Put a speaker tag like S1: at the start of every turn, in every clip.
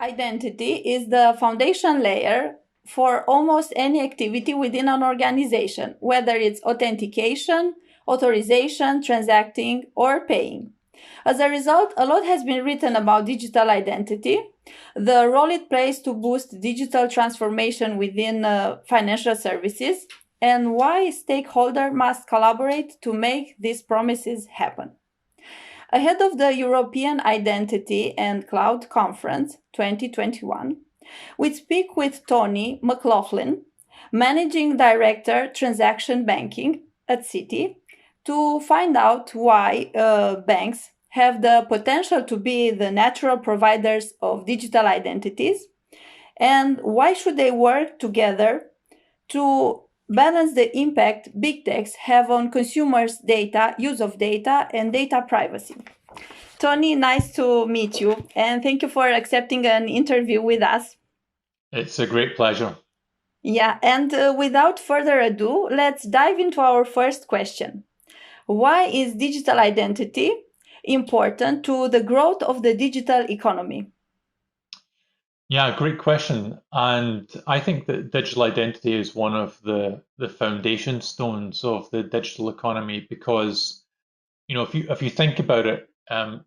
S1: Identity is the foundation layer for almost any activity within an organization, whether it's authentication, authorization, transacting, or paying. As a result, a lot has been written about digital identity, the role it plays to boost digital transformation within financial services, and why stakeholders must collaborate to make these promises happen. Ahead of the European Identity and Cloud Conference 2021, we speak with Tony McLaughlin, Managing Director, Transaction Banking at Citi, to find out why banks have the potential to be the natural providers of digital identities and why should they work together to balance the impact big techs have on consumers' data, use of data, and data privacy. Tony, nice to meet you, and thank you for accepting an interview with us.
S2: It's a great pleasure.
S1: Yeah, and without further ado, let's dive into our first question. Why is digital identity important to the growth of the digital economy?
S2: Yeah, great question. And I think that digital identity is one of the foundation stones of the digital economy because, if you think about it,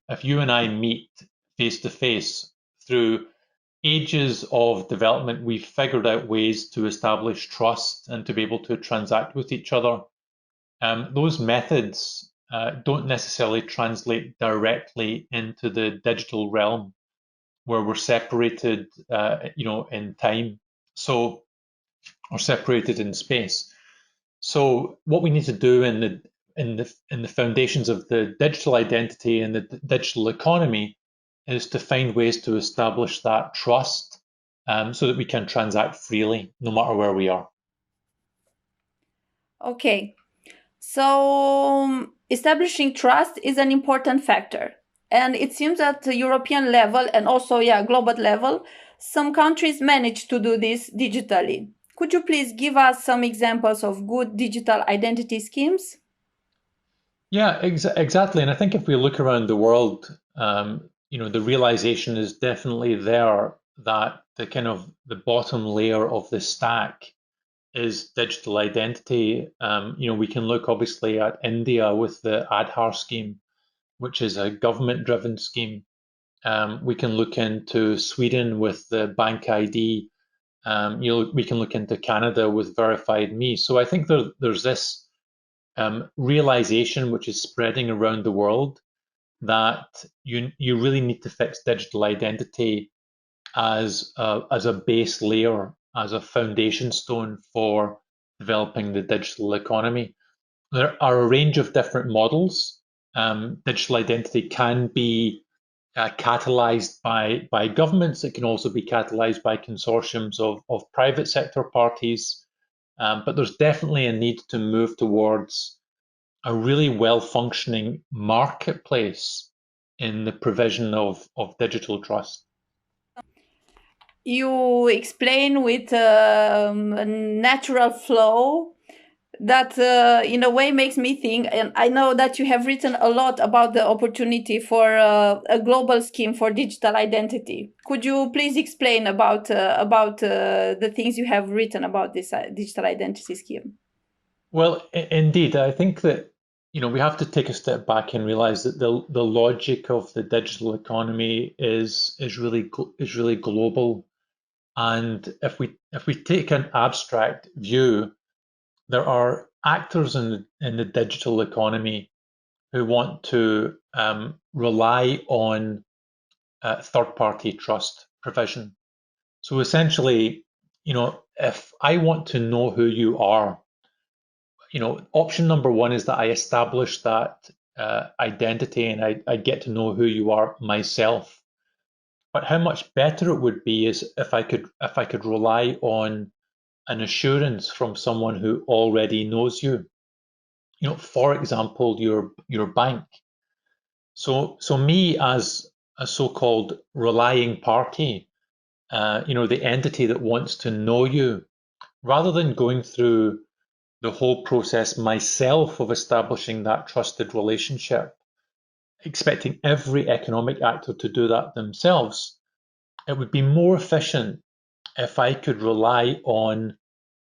S2: if you and I meet face to face through ages of development, we've figured out ways to establish trust and to be able to transact with each other. Those methods don't necessarily translate directly into the digital realm where we're separated, in time, so or separated in space. So what we need to do in the foundations of the digital identity and the digital economy is to find ways to establish that trust, so that we can transact freely no matter where we are.
S1: Okay, so establishing trust is an important factor. And it seems at the European level and also, global level, some countries manage to do this digitally. Could you please give us some examples of good digital identity schemes?
S2: Yeah, exactly. And I think if we look around the world, the realization is definitely there that the kind of the bottom layer of the stack is digital identity. We can look obviously at India with the Aadhaar scheme, which is a government-driven scheme. We can look into Sweden with the Bank ID. We can look into Canada with Verified Me. So I think there's this realization which is spreading around the world that you really need to fix digital identity as a base layer, as a foundation stone for developing the digital economy. There are a range of different models. Digital identity can be catalyzed by governments. It can also be catalyzed by consortiums of private sector parties. But there's definitely a need to move towards a really well-functioning marketplace in the provision of digital trust.
S1: You explain with a natural flow that in a way makes me think, and I know that you have written a lot about the opportunity for a global scheme for digital identity. Could you please explain about the things you have written about this digital identity scheme?
S2: Well, indeed, I think that we have to take a step back and realize that the logic of the digital economy is really global. And if we take an abstract view, there are actors in the digital economy who want to rely on third-party trust provision. So essentially, if I want to know who you are, option number one is that I establish that identity and I get to know who you are myself. But how much better it would be is if I could rely on an assurance from someone who already knows you. For example, your bank. So me as a so-called relying party, the entity that wants to know you, rather than going through the whole process myself of establishing that trusted relationship, expecting every economic actor to do that themselves, it would be more efficient if I could rely on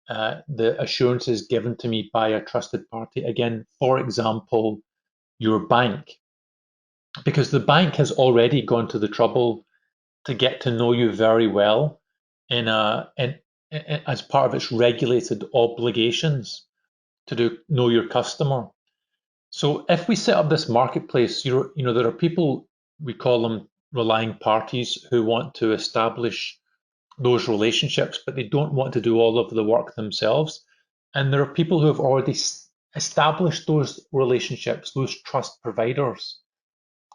S2: the assurances given to me by a trusted party. Again, for example, your bank, because the bank has already gone to the trouble to get to know you very well in as part of its regulated obligations to do know your customer. So if we set up this marketplace, there are people, we call them relying parties, who want to establish those relationships, but they don't want to do all of the work themselves. And there are people who have already established those relationships, those trust providers.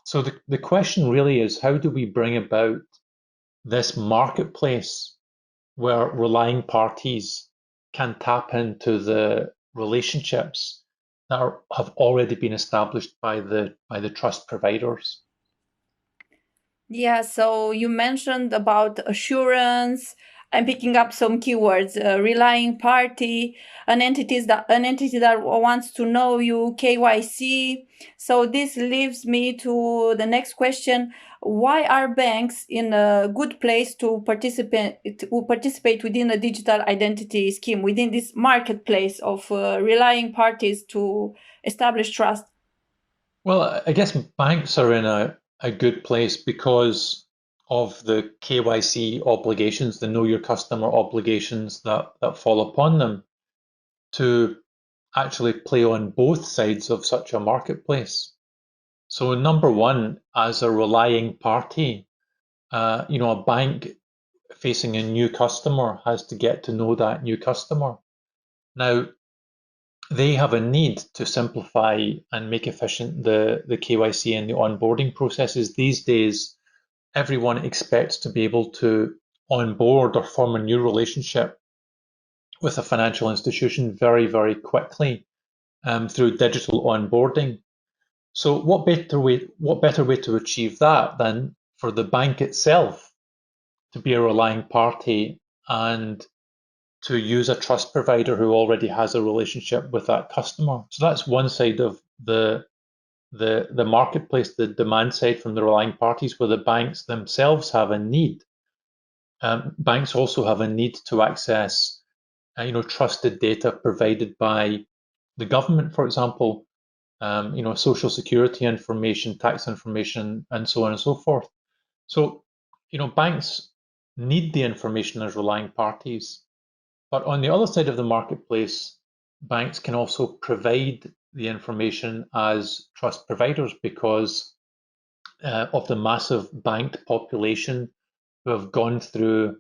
S2: So the question really is, how do we bring about this marketplace where relying parties can tap into the relationships that have already been established by the trust providers?
S1: Yeah, so you mentioned about assurance. I'm picking up some keywords. Relying party, an entity that wants to know you, KYC. So this leaves me to the next question: why are banks in a good place to participate within a digital identity scheme, within this marketplace of relying parties to establish trust?
S2: Well, I guess banks are in a good place because of the KYC obligations, the know your customer obligations that fall upon them to actually play on both sides of such a marketplace. So, number one, as a relying party, a bank facing a new customer has to get to know that new customer. Now, they have a need to simplify and make efficient the KYC and the onboarding processes. These days, everyone expects to be able to onboard or form a new relationship with a financial institution very, very quickly through digital onboarding. So, what better way to achieve that than for the bank itself to be a relying party and to use a trust provider who already has a relationship with that customer. So that's one side of the marketplace, the demand side from the relying parties, where the banks themselves have a need. Banks also have a need to access, trusted data provided by the government, for example, social security information, tax information, and so on and so forth. So, banks need the information as relying parties. But on the other side of the marketplace, banks can also provide the information as trust providers because of the massive banked population who have gone through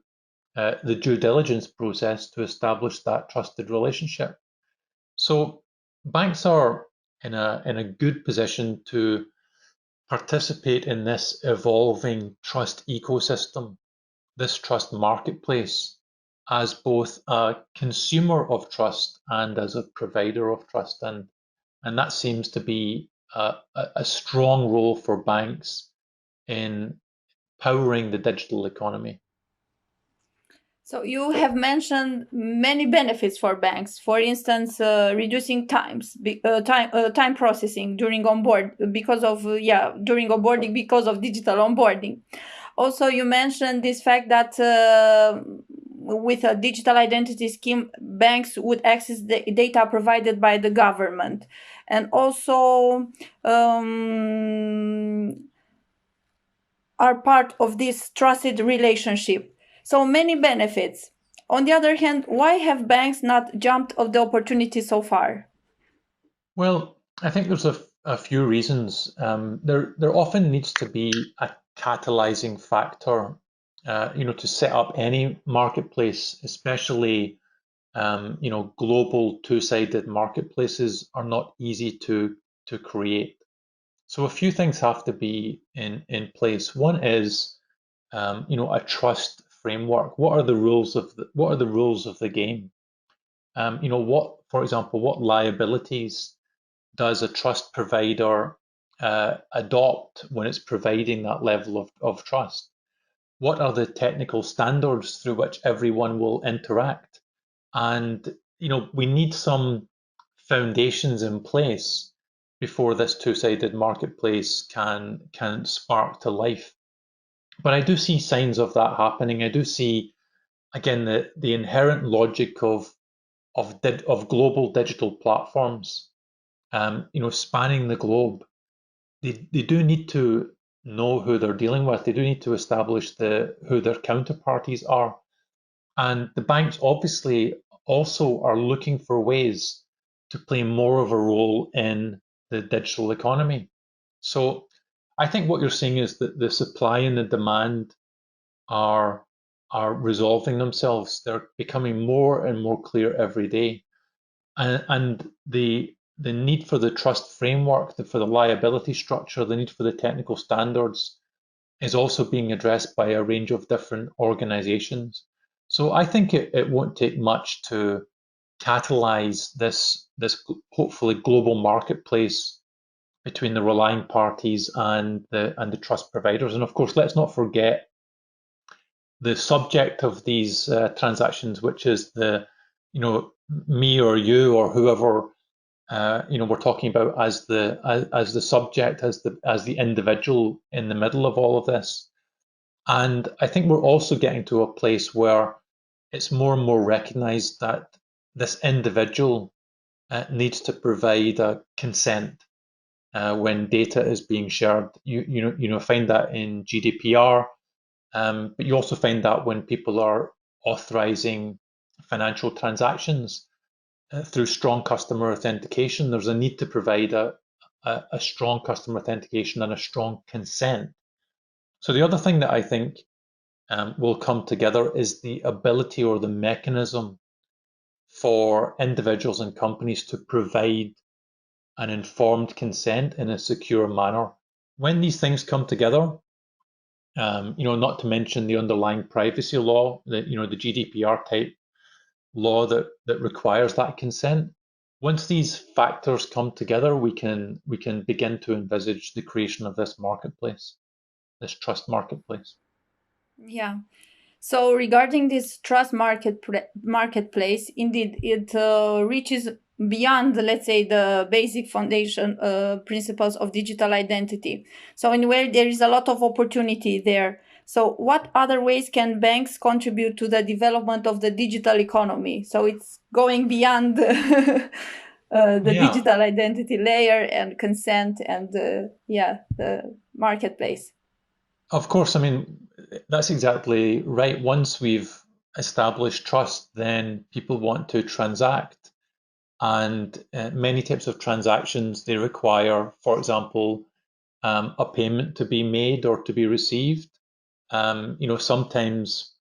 S2: the due diligence process to establish that trusted relationship. So banks are in a good position to participate in this evolving trust ecosystem, this trust marketplace, as both a consumer of trust and as a provider of trust. And that seems to be a strong role for banks in powering the digital economy.
S1: So you have mentioned many benefits for banks. For instance, reducing time processing during during onboarding because of digital onboarding. Also, you mentioned this fact that with a digital identity scheme, banks would access the data provided by the government, and also are part of this trusted relationship. So many benefits. On the other hand, why have banks not jumped of the opportunity so far?
S2: Well, I think there's a few reasons. There often needs to be a catalyzing factor, to set up any marketplace, especially global two-sided marketplaces are not easy to create. So a few things have to be in place. One is, a trust framework. What are the rules of the game? For example, what liabilities does a trust provider adopt when it's providing that level of trust? What are the technical standards through which everyone will interact? And we need some foundations in place before this two-sided marketplace can spark to life. But I do see signs of that happening. I do see, again, the inherent logic of global digital platforms, spanning the globe. They do need to know who they're dealing with. They do need to establish who their counterparties are. And the banks obviously also are looking for ways to play more of a role in the digital economy. So I think what you're seeing is that the supply and the demand are are resolving themselves. They're becoming more and more clear every day. And the need for the trust framework, for the liability structure, the need for the technical standards is also being addressed by a range of different organizations. So I think it won't take much to catalyze this hopefully global marketplace between the relying parties and the trust providers. And of course, let's not forget the subject of these transactions, which is me or you or whoever we're talking about as the subject, as the individual in the middle of all of this. And I think we're also getting to a place where it's more and more recognized that this individual needs to provide a consent when data is being shared. You find that in GDPR, but you also find that when people are authorizing financial transactions through strong customer authentication, there's a need to provide a strong customer authentication and a strong consent. So the other thing that I think will come together is the ability or the mechanism for individuals and companies to provide an informed consent in a secure manner. When these things come together, not to mention the underlying privacy law, the GDPR type law that requires that consent. Once these factors come together, we can begin to envisage the creation of this marketplace, this trust marketplace.
S1: Yeah. So regarding this trust marketplace, indeed, it reaches beyond, let's say, the basic foundation principles of digital identity. So in where there is a lot of opportunity there. So what other ways can banks contribute to the development of the digital economy? So it's going beyond the
S2: Yeah,
S1: digital identity layer and consent and the marketplace.
S2: of course. I mean, that's exactly right. Once we've established trust, then people want to transact. And many types of transactions, they require, for example, a payment to be made or to be received. Sometimes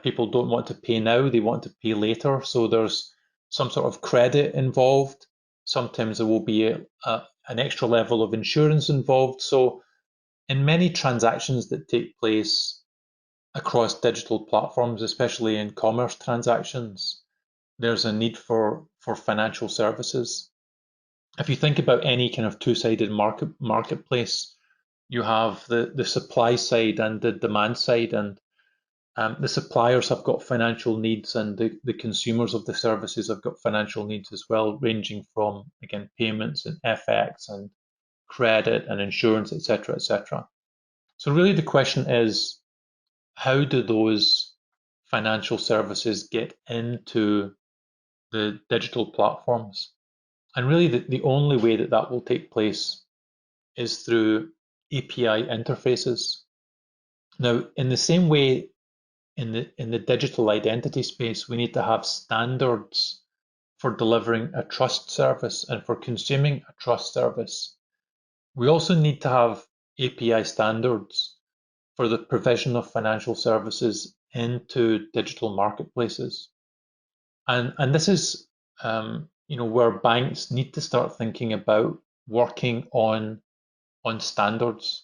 S2: people don't want to pay now, they want to pay later. So there's some sort of credit involved. Sometimes there will be an extra level of insurance involved. So in many transactions that take place across digital platforms, especially in commerce transactions, there's a need for financial services. If you think about any kind of two-sided marketplace, you have the supply side and the demand side, and the suppliers have got financial needs, and the consumers of the services have got financial needs as well, ranging from, again, payments and FX and credit and insurance, etc., etc. So really the question is, how do those financial services get into the digital platforms? And really the only way that that will take place is through API interfaces. Now, in the same way, in the digital identity space, we need to have standards for delivering a trust service and for consuming a trust service. We also need to have API standards for the provision of financial services into digital marketplaces. And this is where banks need to start thinking about working on standards.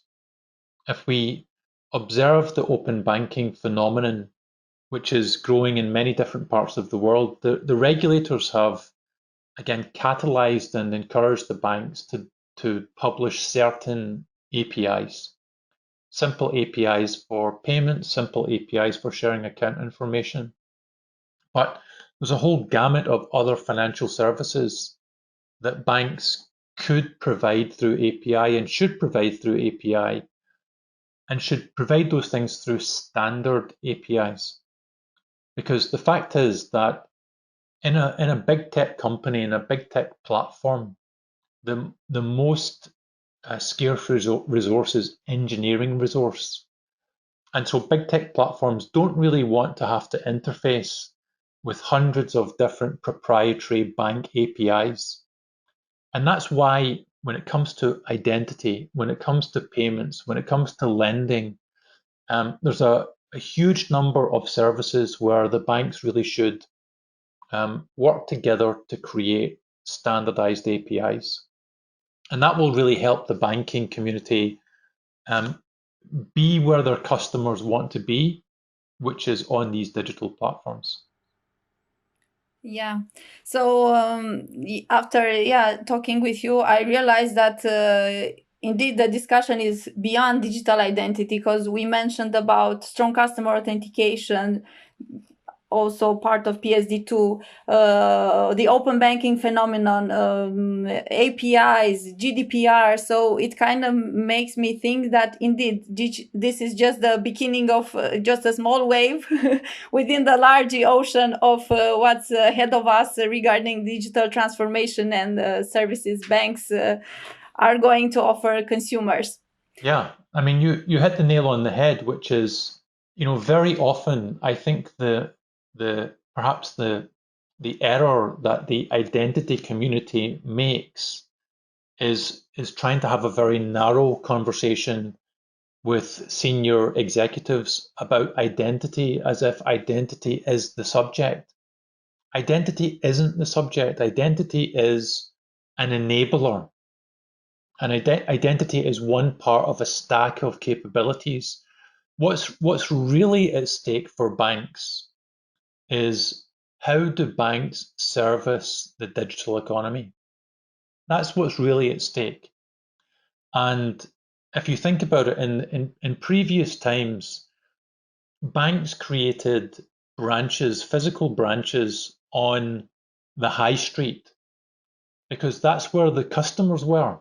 S2: If we observe the open banking phenomenon, which is growing in many different parts of the world, the regulators have, again, catalyzed and encouraged the banks to publish certain APIs, simple APIs for payments, simple APIs for sharing account information. But there's a whole gamut of other financial services that banks could provide through API and should provide through API. and should provide those things through standard APIs. Because the fact is that in a big tech company, in a big tech platform, the most scarce resource is engineering resource. And so big tech platforms don't really want to have to interface with hundreds of different proprietary bank APIs. And that's why when it comes to identity, when it comes to payments, when it comes to lending, there's a huge number of services where the banks really should work together to create standardized APIs. And that will really help the banking community be where their customers want to be, which is on these digital platforms.
S1: Yeah. So after talking with you, I realized that indeed the discussion is beyond digital identity, because we mentioned about strong customer authentication, also part of PSD2, the open banking phenomenon, APIs, GDPR. So it kind of makes me think that indeed this is just the beginning of just a small wave within the large ocean of what's ahead of us regarding digital transformation and services banks are going to offer consumers.
S2: Yeah, I mean, you hit the nail on the head, which is, very often I think perhaps the error that the identity community makes is trying to have a very narrow conversation with senior executives about identity as if identity is the subject. Identity isn't the subject. Identity is an enabler. And identity is one part of a stack of capabilities. What's really at stake for banks is, how do banks service the digital economy? That's what's really at stake. And if you think about it, in previous times, banks created branches, physical branches on the high street, because that's where the customers were.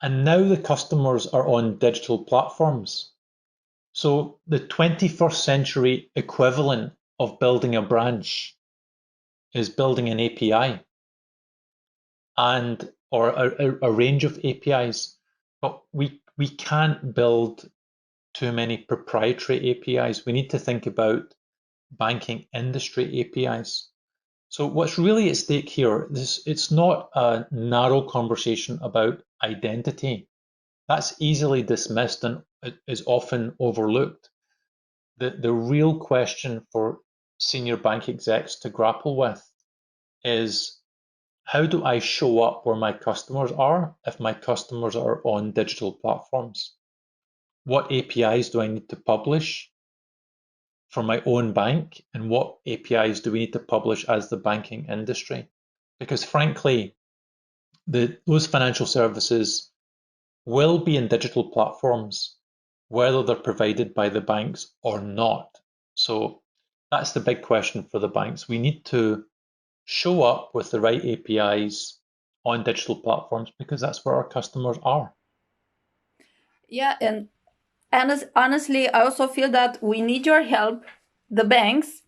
S2: And now the customers are on digital platforms. So the 21st century equivalent of building a branch is building an API or a range of APIs. But we can't build too many proprietary APIs. We need to think about banking industry APIs. So what's really at stake here is, it's not a narrow conversation about identity. That's easily dismissed and is often overlooked. The real question for senior bank execs to grapple with is, how do I show up where my customers are if my customers are on digital platforms? What APIs do I need to publish for my own bank, and what APIs do we need to publish as the banking industry? Because frankly, those financial services will be in digital platforms, whether they're provided by the banks or not. So that's the big question for the banks. We need to show up with the right APIs on digital platforms, because that's where our customers are.
S1: Yeah, and honestly, I also feel that we need your help, the banks,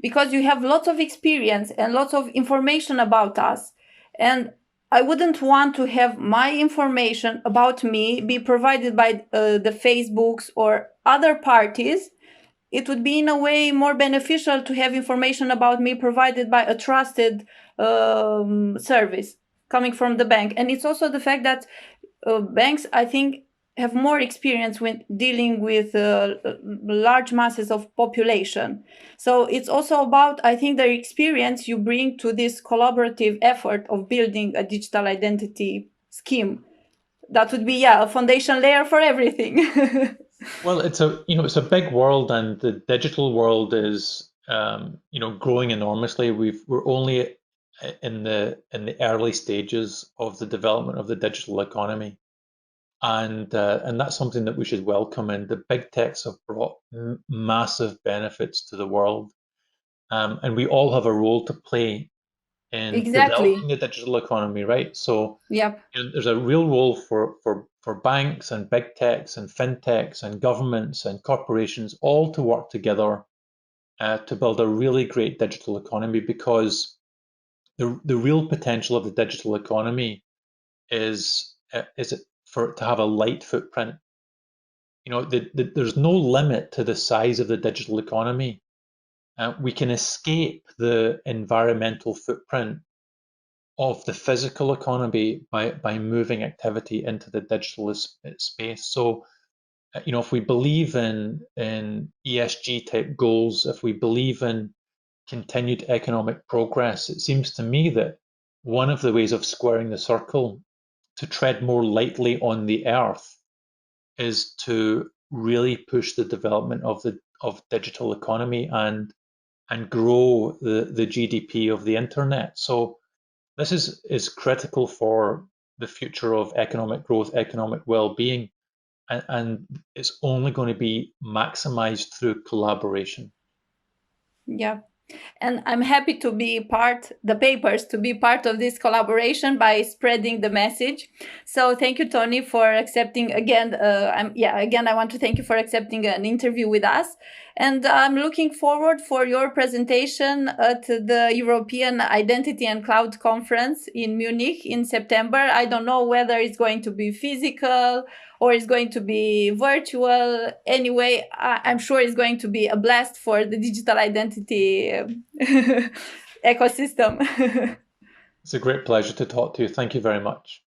S1: because you have lots of experience and lots of information about us. And I wouldn't want to have my information about me be provided by the Facebooks or other parties. It would be in a way more beneficial to have information about me provided by a trusted service coming from the bank. And it's also the fact that banks, I think, have more experience with dealing with large masses of population. So it's also about, I think, the experience you bring to this collaborative effort of building a digital identity scheme. That would be, a foundation layer for everything.
S2: Well, it's a big world, and the digital world is growing enormously. We're only in the early stages of the development of the digital economy. And that's something that we should welcome. And the big techs have brought massive benefits to the world, and we all have a role to play in
S1: Exactly.
S2: developing the digital economy, right? So
S1: Yep.
S2: there's a real role for banks and big techs and fintechs and governments and corporations all to work together to build a really great digital economy, because the real potential of the digital economy is it for it to have a light footprint. There's no limit to the size of the digital economy. We can escape the environmental footprint of the physical economy by moving activity into the digital space. So, if we believe in ESG type goals, if we believe in continued economic progress, it seems to me that one of the ways of squaring the circle to tread more lightly on the earth is to really push the development of digital economy and grow the GDP of the internet. So this is critical for the future of economic growth, economic well-being, and it's only going to be maximized through collaboration.
S1: Yeah. And I'm happy to be the Paypers, to be part of this collaboration by spreading the message. So thank you, Tony, for accepting again. Again, I want to thank you for accepting an interview with us. And I'm looking forward for your presentation at the European Identity and Cloud Conference in Munich in September. I don't know whether it's going to be physical or it's going to be virtual. Anyway, I'm sure it's going to be a blast for the digital identity ecosystem.
S2: It's a great pleasure to talk to you. Thank you very much.